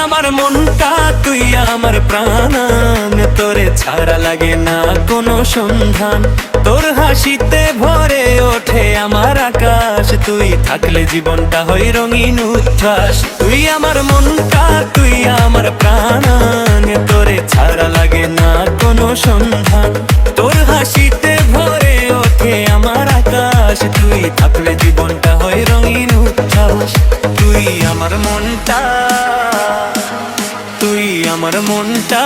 আমার মনটা, তুই আমার প্রাণ, তোরে ছাড়া লাগে না কোনো সন্ধান। তোর হাসিতে ভরে ওঠে আমার আকাশ, তুই থাকলে জীবনটা হয় রঙিন উচ্ছ্বাস। তুই আমার মনটা, তুই আমার প্রাণ, তোরে ছাড়া লাগে না কোনো সন্ধান। তোর হাসিতে ভরে ওঠে আমার আকাশ, তুই থাকলে জীবনটা হয় রঙিন উচ্ছ্বাস। তুই আমার মনটা, তুই আমার মনটা,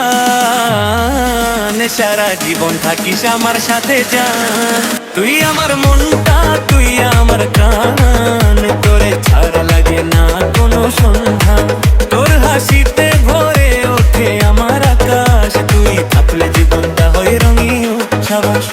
সারা জীবন থাকিস আমার সাথে জান। তুই আমার মনটা, তুই আমার প্রাণ, তোরে ছাড়া লাগে না কোনো সন্ধান। তোর হাসিতে ভরে ওঠে আমার আকাশ, তুই থাকলে জীবনটা হয় রঙিন উচ্ছ্বাস।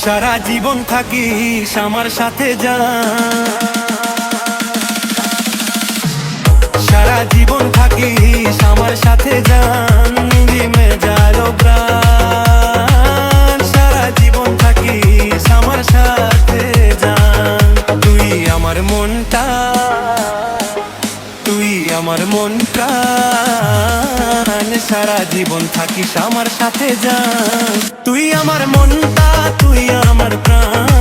সারা জীবন থাকিস আমার সাথে জান, সারা জীবন থাকিস আমার সাথে জান। জিমে যায় প্রাণ, সারা জীবন থাকিস আমার সাথে জান। তুই আমার মনটা, তুই আমার মন প্রাণ, সারা জীবন থাকিস আমার সাথে জান। তুই আমার মনটা, তুই আমার প্রাণ,